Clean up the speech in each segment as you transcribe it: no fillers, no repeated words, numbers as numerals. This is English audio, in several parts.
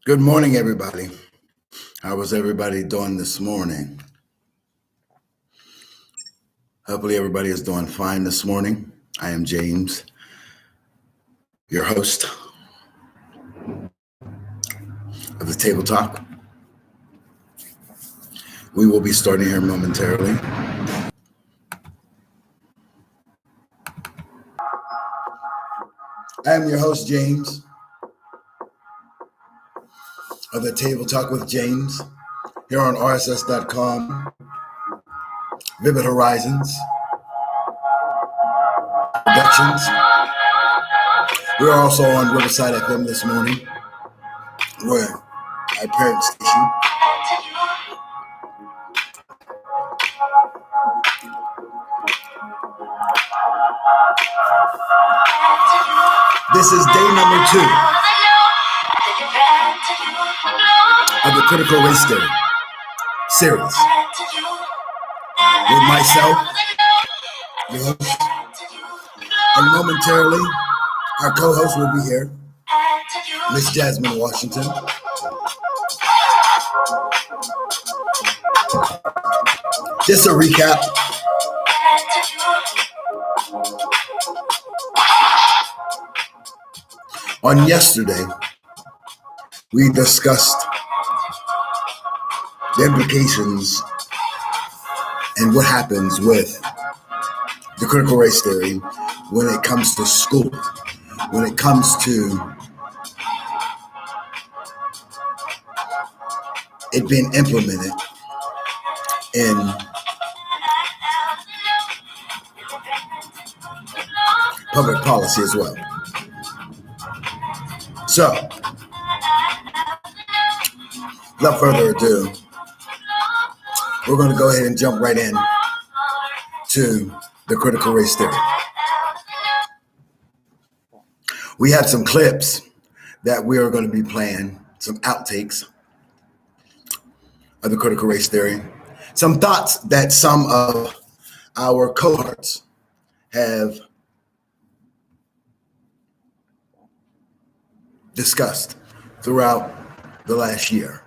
Good morning, everybody. How was everybody doing this morning? Hopefully, everybody is doing fine this morning. I am James, your host of the Table Talk. We will be starting here momentarily. I am your host, James, of the Table Talk with James, here on RSS.com, Vivid Horizons Productions. We are also on Riverside FM this morning. We're our parent station. This is day number 2 of the Critical Race Theory series with myself, your host, and momentarily our co-host will be here, Miss Jasmine Washington. Just a recap. On yesterday, we discussed the implications and what happens with the critical race theory when it comes to school, when it comes to it being implemented in public policy as well. So, without further ado, we're going to go ahead and jump right in to the critical race theory. We have some clips that we are going to be playing, some outtakes of the critical race theory, some thoughts that some of our cohorts have discussed throughout the last year.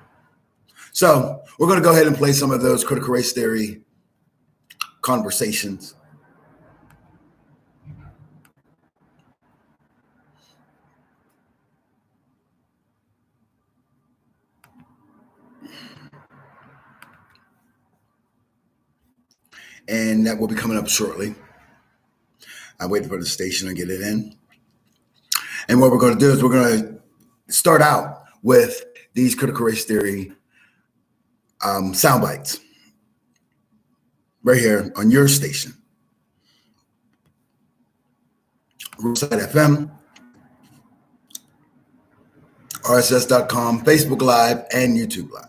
So we're going to go ahead and play some of those critical race theory conversations. And that will be coming up shortly. I'm waiting for the station to get it in. And what we're going to do is we're going to start out with these critical race theory sound bites right here on your station. Riverside FM, RSS.com, Facebook Live, and YouTube Live.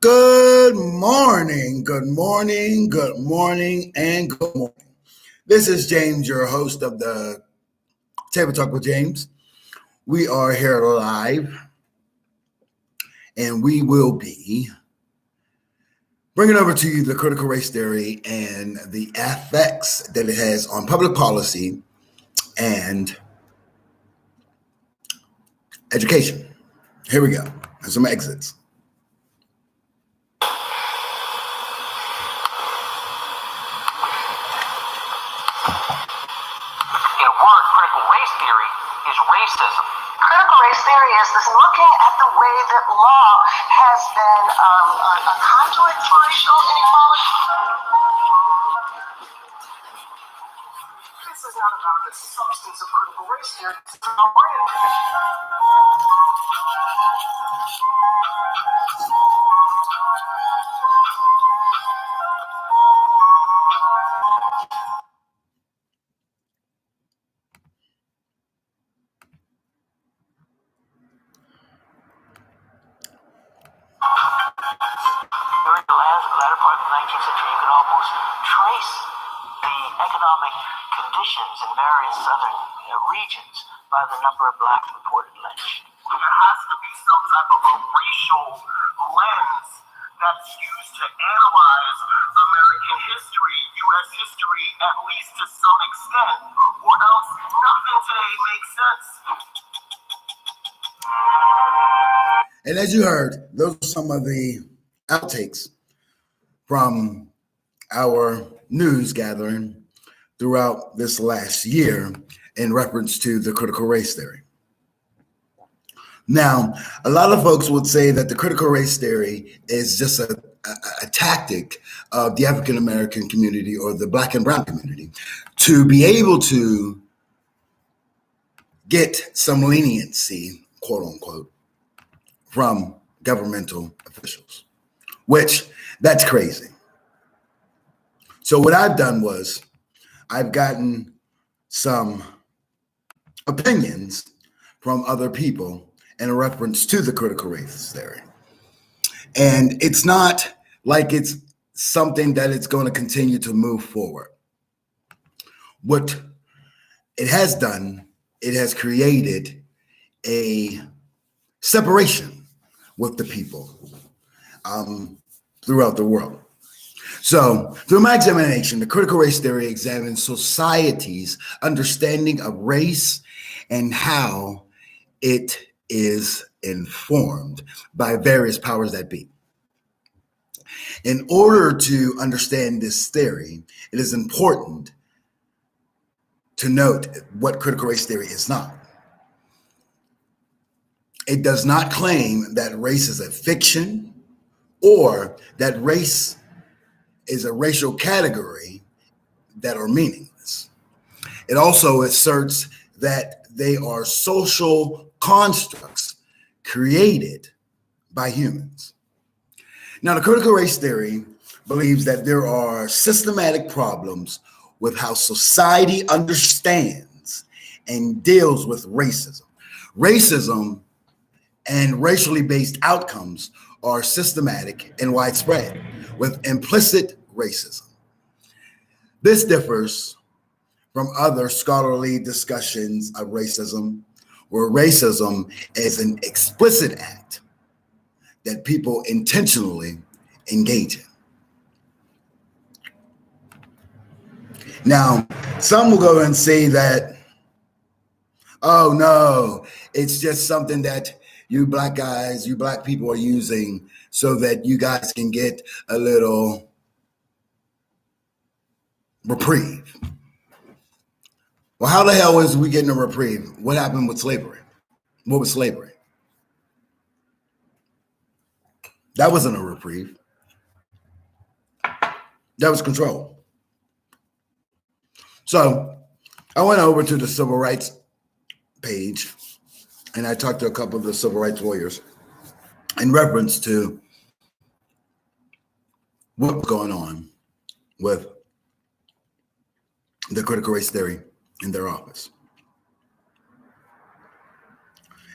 Good morning, good morning, good morning, and good morning. This is James, your host of the Table Talk with James. We are here live, and we will be bringing over to you the critical race theory and the effects that it has on public policy and education. Here we go. There's some exits. Racism. Critical race theory is this looking at the way that law has been a conduit for racial inequality. This is not about the substance of critical race theory. It's about brand. 19th century, you could almost trace the economic conditions in various southern regions by the number of blacks reported lynched. There has to be some type of a racial lens that's used to analyze American history, U.S. history, at least to some extent, or else nothing today makes sense. And as you heard, those are some of the outtakes from our news gathering throughout this last year in reference to the critical race theory. Now, a lot of folks would say that the critical race theory is just a tactic of the African American community or the Black and brown community to be able to get some leniency, quote unquote, from governmental officials, which that's crazy. So what I've done was I've gotten some opinions from other people in reference to the critical race theory. And it's not like it's something that it's going to continue to move forward. What it has done, it has created a separation with the people throughout the world. So through my examination, the critical race theory examines society's understanding of race and how it is informed by various powers that be. In order to understand this theory, it is important to note what critical race theory is not. It does not claim that race is a fiction or that race is a racial category that are meaningless. It also asserts that they are social constructs created by humans. Now, the critical race theory believes that there are systematic problems with how society understands and deals with racism. Racism and racially based outcomes are systematic and widespread, with implicit racism. This differs from other scholarly discussions of racism, where racism is an explicit act that people intentionally engage in. Now, some will go and say that, oh no, it's just something that you black guys, you black people are using so that you guys can get a little reprieve. Well, how the hell is we getting a reprieve? What happened with slavery? What was slavery? That wasn't a reprieve. That was control. So I went over to the civil rights page and I talked to a couple of the civil rights lawyers in reference to what's going on with the critical race theory in their office.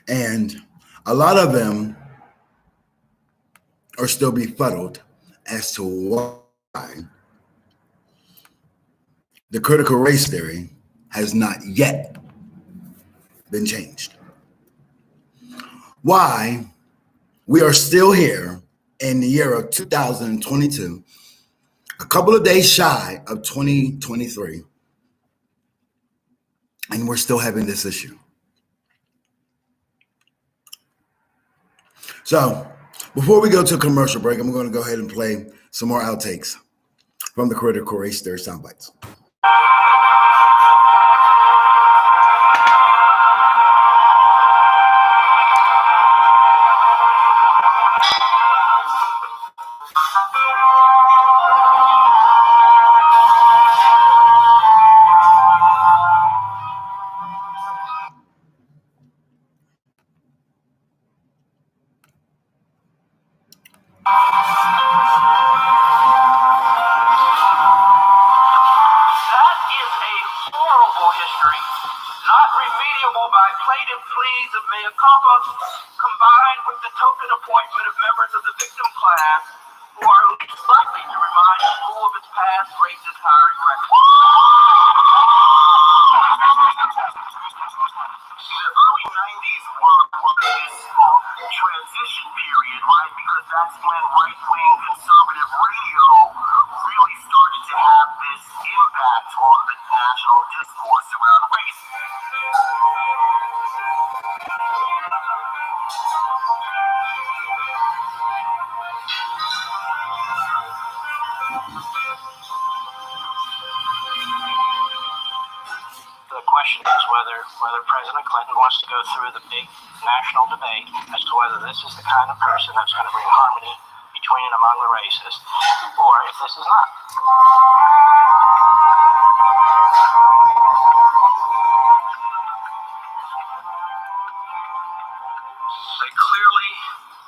And a lot of them are still befuddled as to why the critical race theory has not yet been changed. Why we are still here in the year of 2022, a couple of days shy of 2023, and we're still having this issue. So before we go to a commercial break, I'm going to go ahead and play some more outtakes from the critical race theory soundbites. Combined with the token appointment of members of the victim class who are least likely to remind racist hiring record. The early 90s were this transition period, right? Because that's when right-wing conservative radio really started to have this impact on the national discourse around race. The question is whether President Clinton wants to go through the big national debate as to whether this is the kind of person that's going to bring harmony between and among the races, or if this is not. They clearly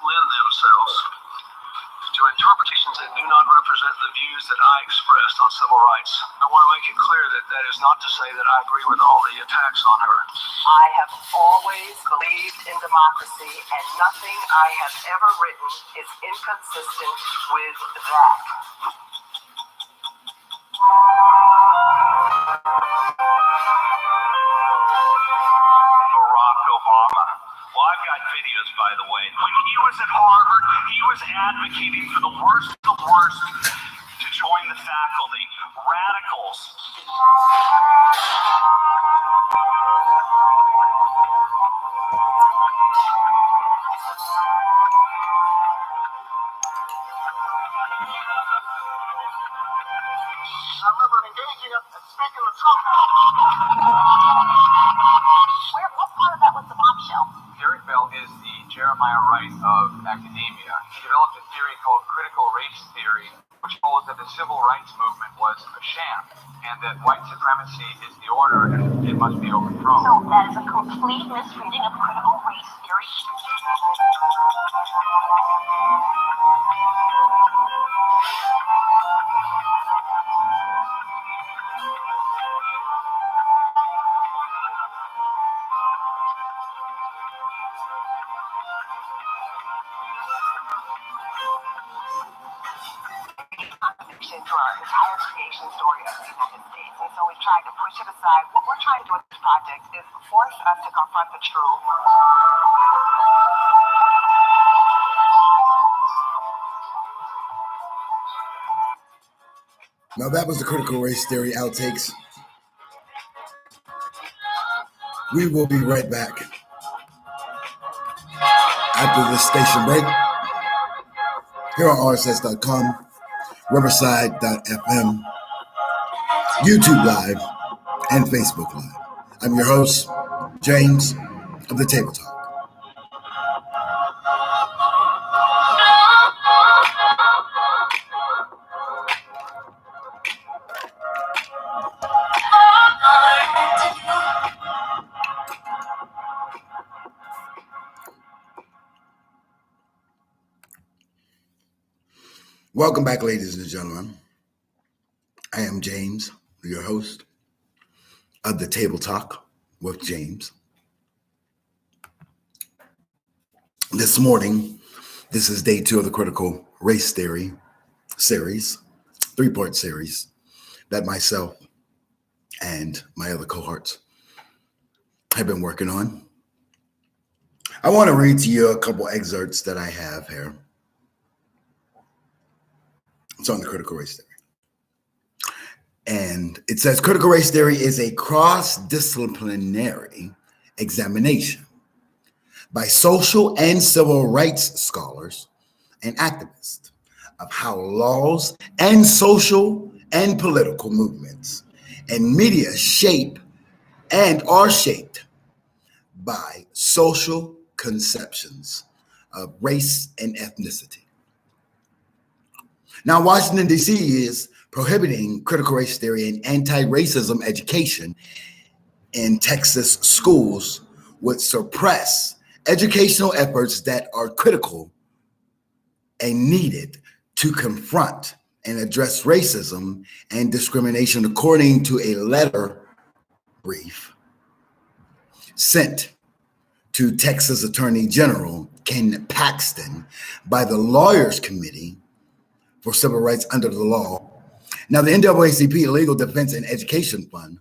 lend themselves to interpretations that do not represent the views that I expressed on civil rights. I want to make it clear that that is not to say that I agree with all the attacks on her. I have always believed in democracy, and nothing I have ever written is inconsistent with that. Barack Obama. Well, I've got videos, by the way. When he was at Harvard, he was advocating for the worst of the worst to join the faculty. Radicals. I remember engaging up and speaking to Trump. What part of that was the bombshell? Derek Bell is the Jeremiah Wright of academia. He developed a theory called critical race theory, which holds that the civil rights movement was a sham, and that white supremacy is the order and it must be overthrown. So that is a complete misreading of critical race theory. To our entire creation story of the United States. And so we've tried to push it aside. What we're trying to do with this project is force us to confront the truth. Now that was the critical race theory outtakes. We will be right back after this station break here on RSS.com, Riverside.fm, YouTube Live, and Facebook Live. I'm your host, James of the Table Talk. Welcome back, ladies and gentlemen. I am James, your host of the Table Talk with James. This morning, this is day 2 of the Critical Race Theory series, 3-part series that myself and my other cohorts have been working on. I want to read to you a couple excerpts that I have here. It's on the critical race theory. And it says critical race theory is a cross-disciplinary examination by social and civil rights scholars and activists of how laws and social and political movements and media shape and are shaped by social conceptions of race and ethnicity. Now, Washington, D.C. is prohibiting critical race theory and anti-racism education in Texas schools would suppress educational efforts that are critical and needed to confront and address racism and discrimination, according to a letter brief sent to Texas Attorney General Ken Paxton by the Lawyers Committee for Civil Rights under the Law Now, the NAACP Legal Defense and Education Fund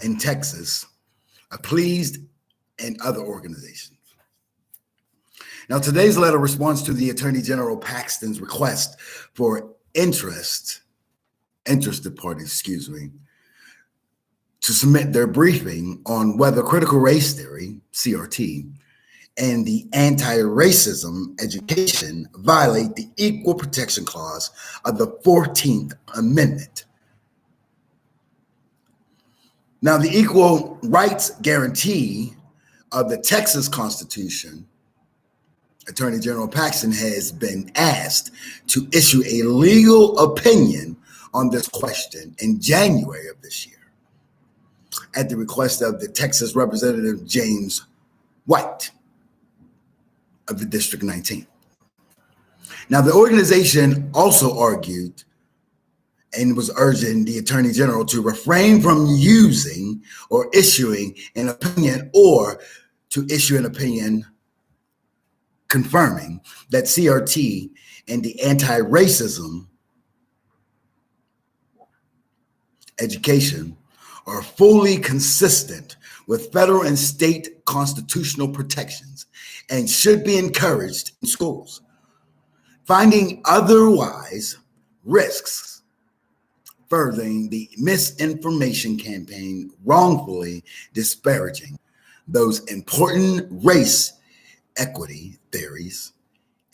in Texas are pleased, and other organizations. Now, today's letter responds to the Attorney General Paxton's request for interested parties, to submit their briefing on whether critical race theory, CRT, and the anti-racism education violate the Equal Protection Clause of the 14th Amendment. Now, the equal rights guarantee of the Texas Constitution, Attorney General Paxton has been asked to issue a legal opinion on this question in January of this year at the request of the Texas Representative James White of the District 19. Now, the organization also argued and was urging the Attorney General to refrain from using or issuing an opinion, or to issue an opinion confirming that CRT and the anti-racism education are fully consistent with federal and state constitutional protections and should be encouraged in schools. Finding otherwise risks furthering the misinformation campaign, wrongfully disparaging those important race equity theories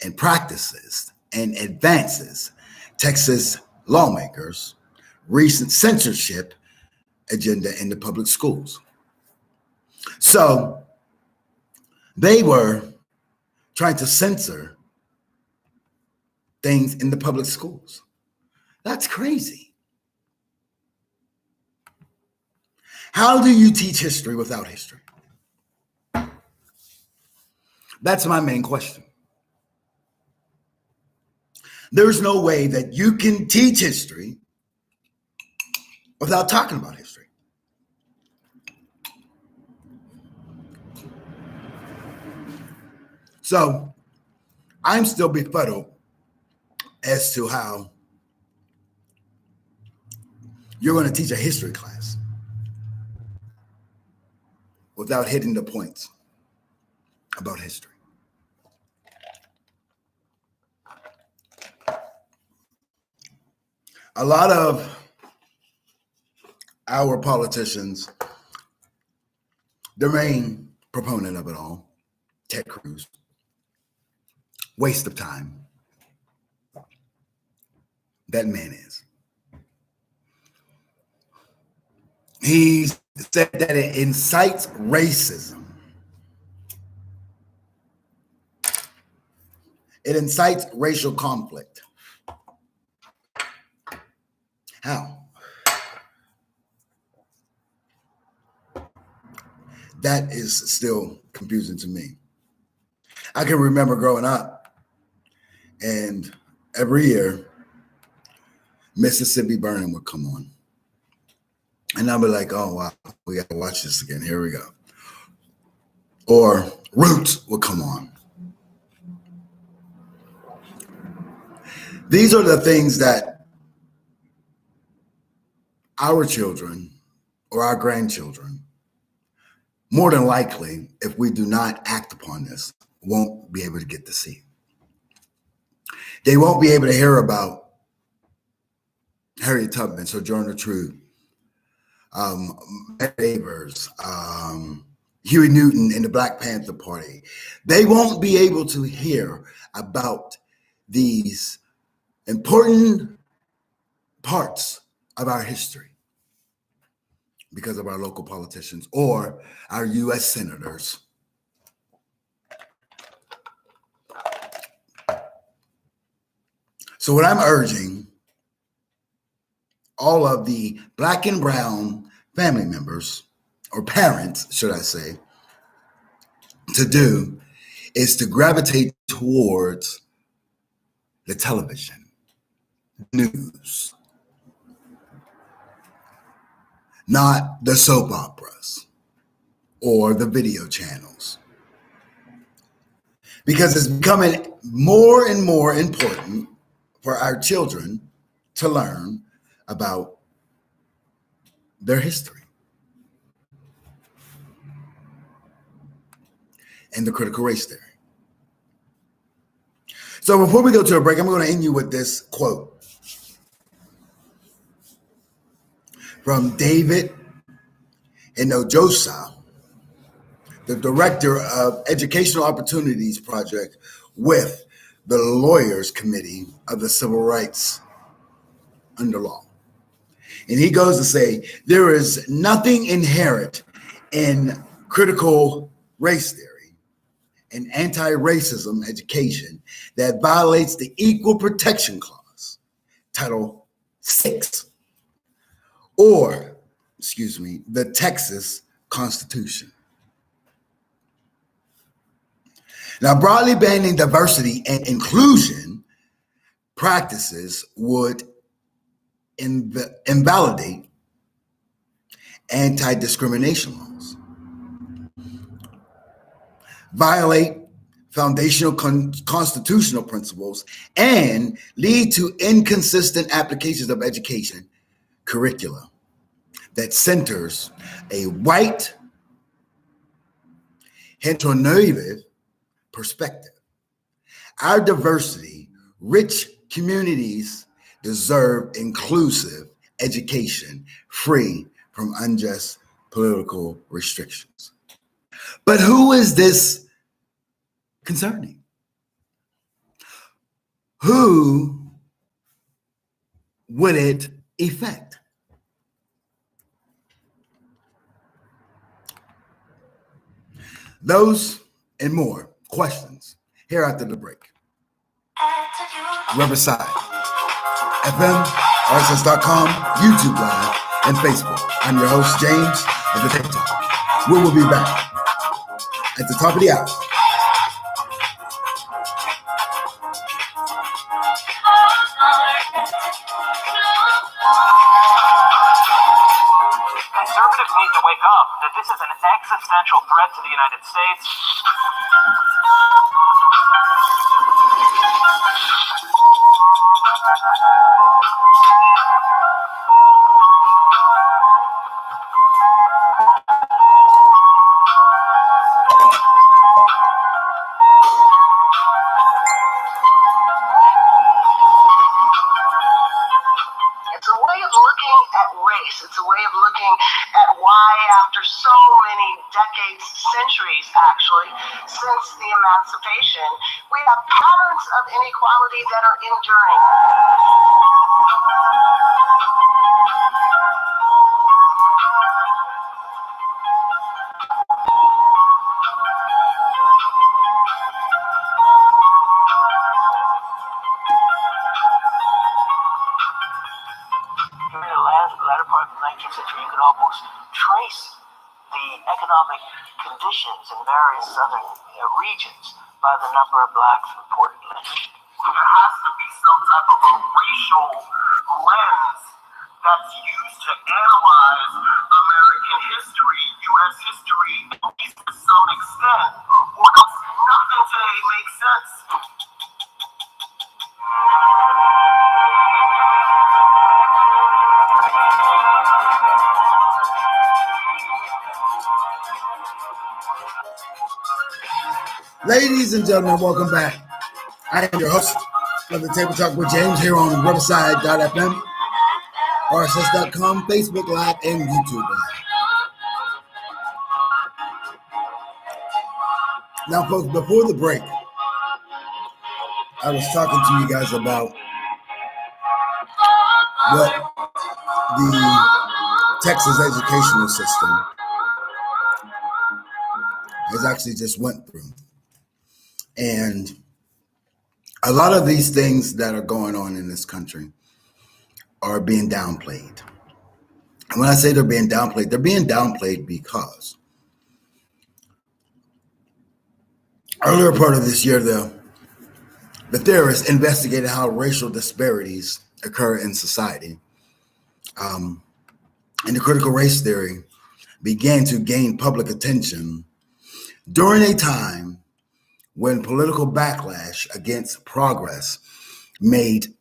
and practices, and advances Texas lawmakers' recent censorship agenda in the public schools. So they were trying to censor things in the public schools. That's crazy. How do you teach history without history? That's my main question. There's no way that you can teach history without talking about history. So I'm still befuddled as to how you're going to teach a history class without hitting the points about history. A lot of our politicians, the main proponent of it all, Ted Cruz, waste of time. That man is. He said that it incites racism. It incites racial conflict. How? That is still confusing to me. I can remember growing up, and every year, Mississippi Burning would come on. And I'd be like, oh, wow, we got to watch this again. Here we go. Or Roots would come on. These are the things that our children or our grandchildren, more than likely, if we do not act upon this, won't be able to get to see. They won't be able to hear about Harriet Tubman, Sojourner Truth, Medgar Evers, Huey Newton and the Black Panther Party. They won't be able to hear about these important parts of our history because of our local politicians or our U.S. senators. So what I'm urging all of the Black and brown family members, or parents, should I say, to do is to gravitate towards the television, news, not the soap operas or the video channels. because it's becoming more and more important for our children to learn about their history and the critical race theory. So before we go to a break, I'm going to end you with this quote from David Hinojosa, the director of Educational Opportunities Project with the Lawyers Committee of the Civil Rights under law. And he goes to say, there is nothing inherent in critical race theory and anti-racism education that violates the Equal Protection Clause, Title VI, or, the Texas Constitution. Now, broadly banning diversity and inclusion practices would invalidate anti-discrimination laws, violate foundational constitutional principles, and lead to inconsistent applications of education curricula that centers a white heteronormative perspective. Our diversity-rich communities deserve inclusive education free from unjust political restrictions. But who is this concerning? Who would it affect? Those and more questions here after the break. Riverside FM, RSS.com, YouTube Live, and Facebook. I'm your host, James, of the Table Talk. We will be back at the top of the hour. Conservatives need to wake up that this is an existential threat to the United States. It's a way of looking at race. It's a way of looking at why, after so many decades, centuries actually, since the emancipation, we have patterns of inequality that are enduring. During the latter part of the 19th century, you could almost trace the economic conditions in various southern regions by the number of blacks reported lynched. There has to be some type of a racial lens that's used to analyze American history, U.S. history, at least to some extent, or else nothing today makes sense. Ladies and gentlemen, welcome back. I am your host of the Table Talk with James here on Riverside.fm, RSS.com, Facebook Live, and YouTube Live. Now, folks, before the break, I was talking to you guys about what the Texas educational system has actually just went through. And a lot of these things that are going on in this country are being downplayed. And when I say they're being downplayed because earlier part of this year, the theorists investigated how racial disparities occur in society. And the critical race theory began to gain public attention during a time when political backlash against progress made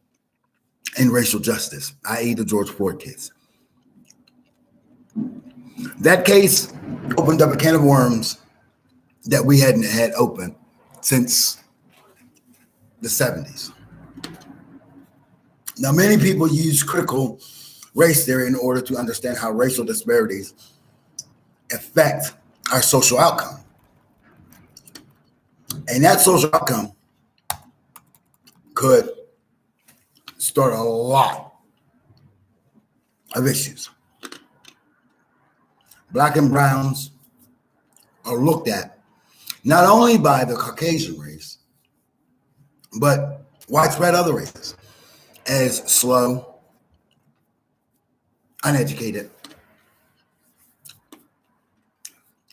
in racial justice, i.e. the George Floyd case. That case opened up a can of worms that we hadn't had open since the 70s. Now, many people use critical race theory in order to understand how racial disparities affect our social outcome. And that social outcome could start a lot of issues. Black and browns are looked at not only by the Caucasian race, but widespread other races as slow, uneducated,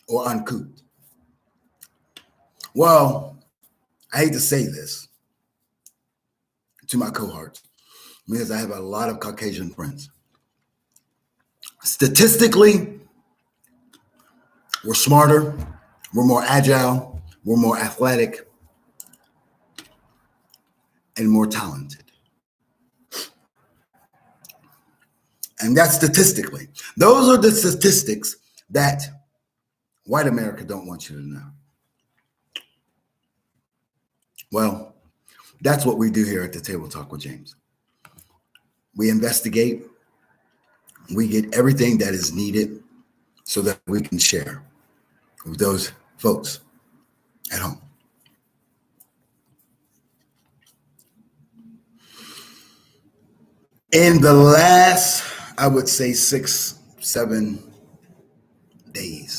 or uncouth. Well, I hate to say this to my cohorts because I have a lot of Caucasian friends. Statistically, we're smarter, we're more agile, we're more athletic, and more talented. And that's statistically. Those are the statistics that white America don't want you to know. Well, that's what we do here at the Table Talk with James. We investigate, we get everything that is needed so that we can share with those folks at home. In the last, I would say 6-7 days,